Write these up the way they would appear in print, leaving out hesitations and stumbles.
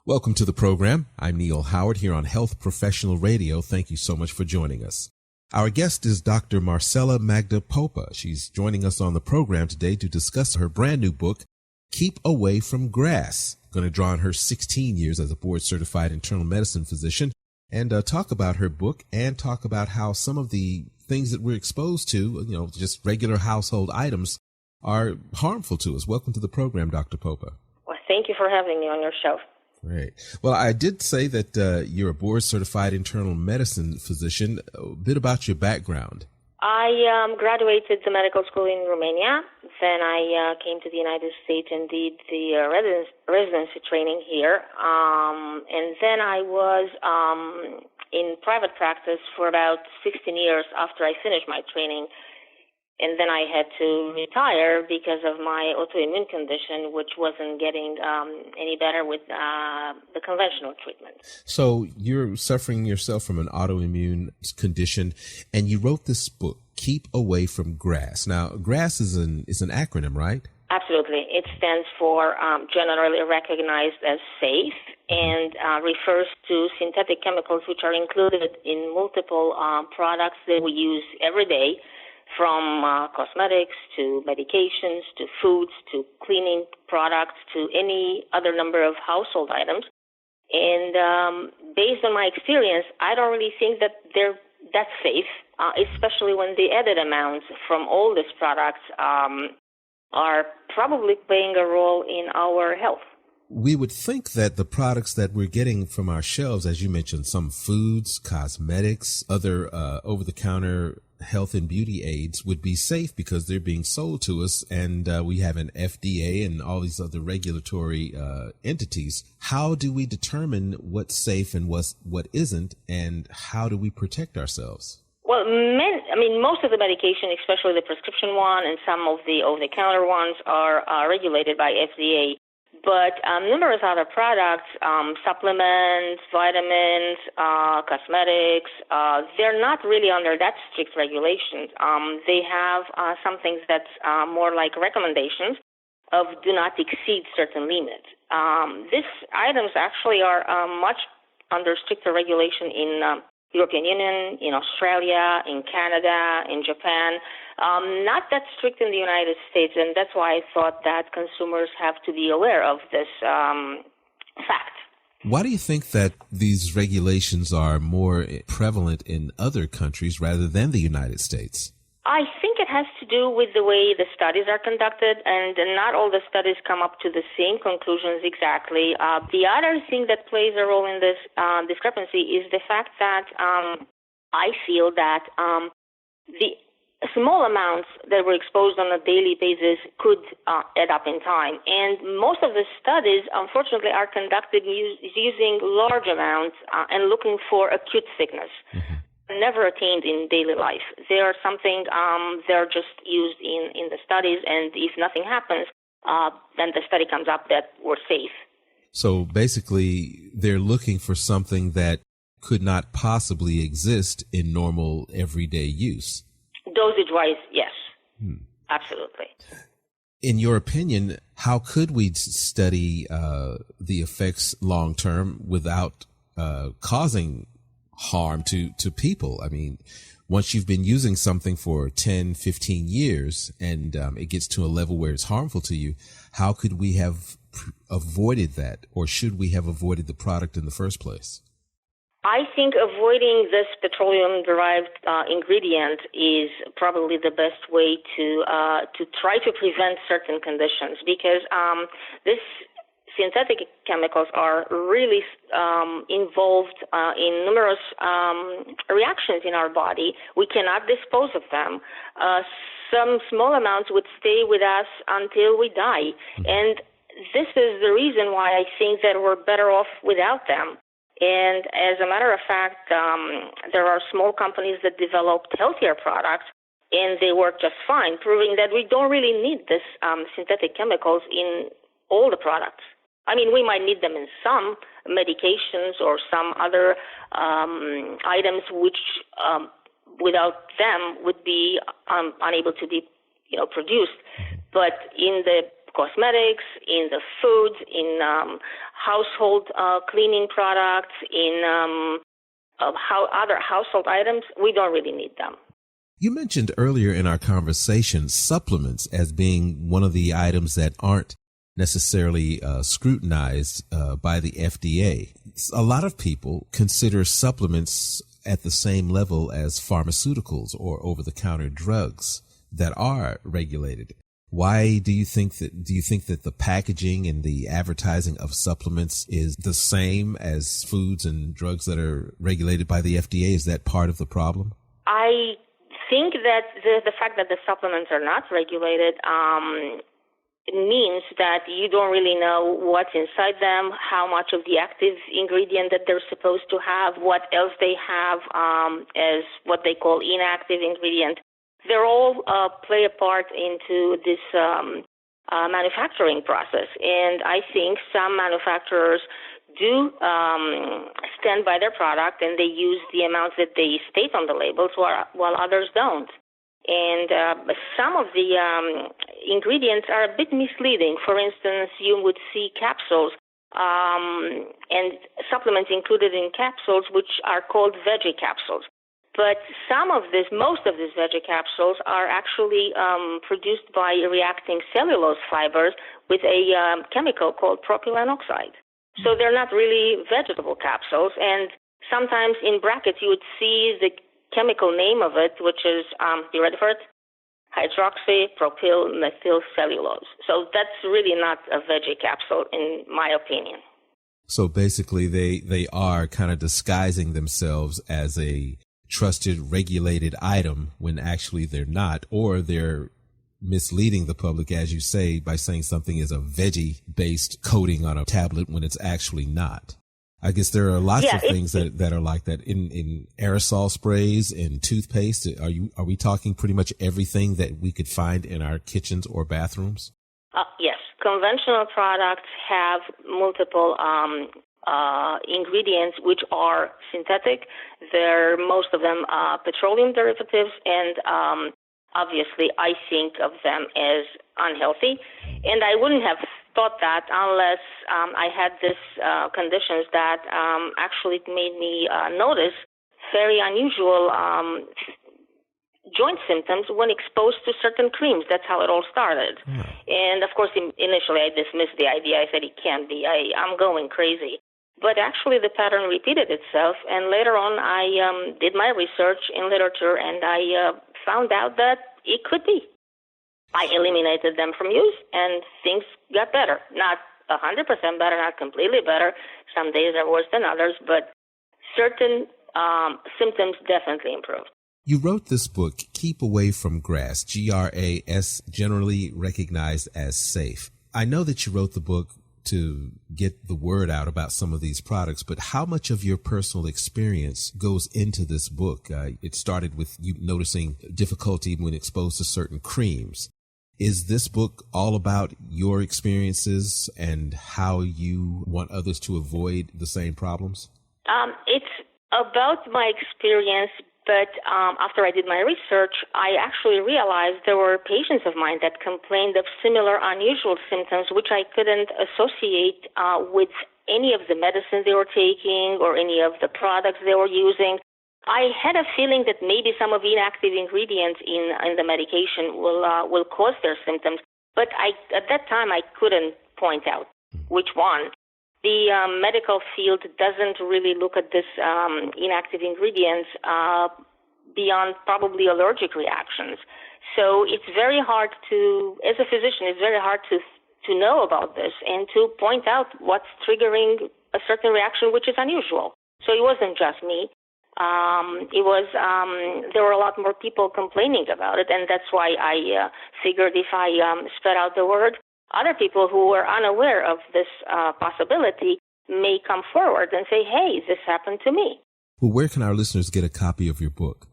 Welcome to the program. I'm Neil Howard here on Health Professional Radio. Thank you so much for joining us. Our guest is Dr. Marcela Magda Popa. She's joining us on the program today to discuss her brand new book, Keep Away from GRAS. Going to draw on her 16 years as a board-certified internal medicine physician and talk about her book and talk about how some of the things that we're exposed to, just regular household items, are harmful to us. Welcome to the program, Dr. Popa. Well, thank you for having me on your show. Great. Well, I did say that you're a board-certified internal medicine physician. A bit about your background. I graduated the medical school in Romania. Then I came to the United States and did the residency training here. And then I was in private practice for about 16 years after I finished my training. And then I had to retire because of my autoimmune condition, which wasn't getting any better with the conventional treatment. So you're suffering yourself from an autoimmune condition, and you wrote this book, Keep Away from GRAS. Now, GRAS is an acronym, right? Absolutely. It stands for generally recognized as safe and refers to synthetic chemicals which are included in multiple products that we use every day, from cosmetics to medications to foods to cleaning products to any other number of household items. And based on my experience, I don't really think that they're that safe, especially when the added amounts from all these products are probably playing a role in our health. We would think that the products that we're getting from our shelves, as you mentioned, some foods, cosmetics, other over-the-counter health and beauty aids would be safe because they're being sold to us, and we have an FDA and all these other regulatory entities. How do we determine what's safe and what isn't, and how do we protect ourselves? Well, most of the medication, especially the prescription one and some of the over-the-counter ones, are regulated by FDA. But numerous other products, supplements, vitamins, cosmetics, they're not really under that strict regulations. They have some things that's more like recommendations of do not exceed certain limits. These items actually are much under stricter regulation in European Union, in Australia, in Canada, in Japan. Not that strict in the United States, and that's why I thought that consumers have to be aware of this fact. Why do you think that these regulations are more prevalent in other countries rather than the United States? I think it has to do with the way the studies are conducted, and not all the studies come up to the same conclusions exactly. The other thing that plays a role in this discrepancy is the fact that I feel that the small amounts that were exposed on a daily basis could add up in time. And most of the studies, unfortunately, are conducted using large amounts and looking for acute sickness. Mm-hmm. Never attained in daily life. They are something, they're just used in the studies, and if nothing happens, then the study comes up that we're safe. So basically, they're looking for something that could not possibly exist in normal everyday use. Dosage-wise, yes. Absolutely. In your opinion, how could we study the effects long-term without causing harm to people? I mean, once you've been using something for 10, 15 years and it gets to a level where it's harmful to you, how could we have avoided that, or should we have avoided the product in the first place? I think avoiding this petroleum-derived ingredient is probably the best way to try to prevent certain conditions, because this synthetic chemicals are really involved in numerous reactions in our body. We cannot dispose of them. Some small amounts would stay with us until we die. And this is the reason why I think that we're better off without them. And as a matter of fact, there are small companies that developed healthier products, and they work just fine, proving that we don't really need this synthetic chemicals in all the products. I mean, we might need them in some medications or some other items which without them would be unable to be produced. But in the cosmetics, in the food, in household cleaning products, in other household items. We don't really need them. You mentioned earlier in our conversation supplements as being one of the items that aren't necessarily scrutinized by the FDA. A lot of people consider supplements at the same level as pharmaceuticals or over-the-counter drugs that are regulated. Why do you think that the packaging and the advertising of supplements is the same as foods and drugs that are regulated by the FDA? Is that part of the problem? I think that the fact that the supplements are not regulated means that you don't really know what's inside them, how much of the active ingredient that they're supposed to have, what else they have as what they call inactive ingredient. They're all play a part into this manufacturing process. And I think some manufacturers do stand by their product and they use the amounts that they state on the labels while others don't. And some of the ingredients are a bit misleading. For instance, you would see capsules and supplements included in capsules which are called veggie capsules. But most of these veggie capsules are actually produced by reacting cellulose fibers with a chemical called propylene oxide. So they're not really vegetable capsules. And sometimes in brackets you would see the chemical name of it, which is, you ready for it? Hydroxypropylmethylcellulose. So that's really not a veggie capsule, in my opinion. So basically they are kind of disguising themselves as a trusted, regulated item when actually they're not, or they're misleading the public, as you say, by saying something is a veggie-based coating on a tablet when it's actually not. I guess there are lots of things that are like that in aerosol sprays and toothpaste. Are we talking pretty much everything that we could find in our kitchens or bathrooms? Yes. Conventional products have multiple ingredients which are synthetic. Most of them petroleum derivatives, and obviously I think of them as unhealthy. And I wouldn't have thought that unless I had these conditions that actually made me notice very unusual joint symptoms when exposed to certain creams. That's how it all started. And of course, initially I dismissed the idea. I said, it can't be. I'm going crazy. But actually the pattern repeated itself. And later on, I did my research in literature, and I found out that it could be. I eliminated them from use, and things got better. Not 100% better, not completely better. Some days are worse than others, but certain symptoms definitely improved. You wrote this book, Keep Away from GRAS, GRAS, generally recognized as safe. I know that you wrote the book to get the word out about some of these products, but how much of your personal experience goes into this book? It started with you noticing difficulty when exposed to certain creams. Is this book all about your experiences and how you want others to avoid the same problems? It's about my experience, but after I did my research, I actually realized there were patients of mine that complained of similar unusual symptoms, which I couldn't associate with any of the medicines they were taking or any of the products they were using. I had a feeling that maybe some of the inactive ingredients in the medication will cause their symptoms, but at that time I couldn't point out which one. The medical field doesn't really look at this inactive ingredients beyond probably allergic reactions. So it's very hard as a physician, it's very hard to know about this and to point out what's triggering a certain reaction which is unusual. So it wasn't just me. There were a lot more people complaining about it, and that's why I figured if I spread out the word, other people who were unaware of this possibility may come forward and say, hey, this happened to me. Well, where can our listeners get a copy of your book?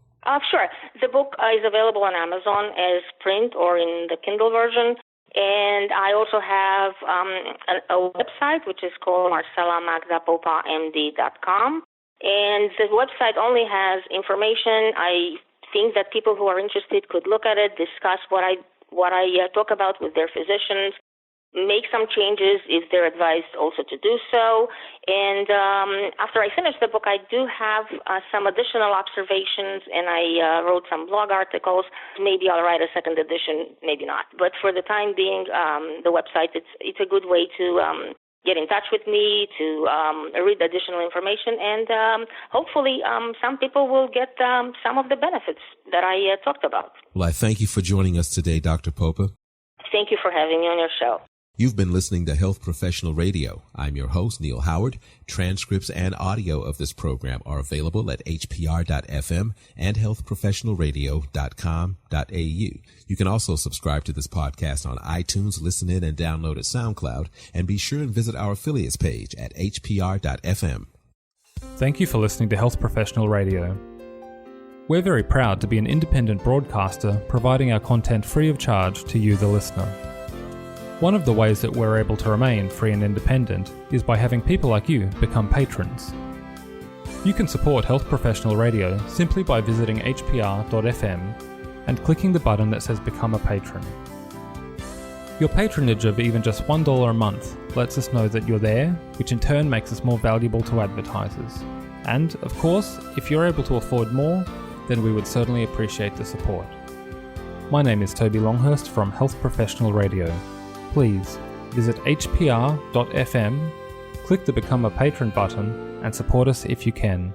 Sure. The book is available on Amazon as print or in the Kindle version. And I also have a website, which is called marcelamagdapopamd.com. And the website only has information. I think that people who are interested could look at it, discuss what I talk about with their physicians, make some changes if they're advised also to do so. And after I finish the book, I do have some additional observations, and I wrote some blog articles. Maybe I'll write a second edition, maybe not. But for the time being, the website, it's a good way to get in touch with me, to read additional information, and hopefully some people will get some of the benefits that I talked about. Well, I thank you for joining us today, Dr. Popa. Thank you for having me on your show. You've been listening to Health Professional Radio. I'm your host, Neil Howard. Transcripts and audio of this program are available at hpr.fm and healthprofessionalradio.com.au. You can also subscribe to this podcast on iTunes, listen in, and download at SoundCloud. And be sure and visit our affiliates page at hpr.fm. Thank you for listening to Health Professional Radio. We're very proud to be an independent broadcaster providing our content free of charge to you, the listener. One of the ways that we're able to remain free and independent is by having people like you become patrons. You can support Health Professional Radio simply by visiting hpr.fm and clicking the button that says Become a Patron. Your patronage of even just $1 a month lets us know that you're there, which in turn makes us more valuable to advertisers. And, of course, if you're able to afford more, then we would certainly appreciate the support. My name is Toby Longhurst from Health Professional Radio. Please visit hpr.fm, click the Become a Patron button, and support us if you can.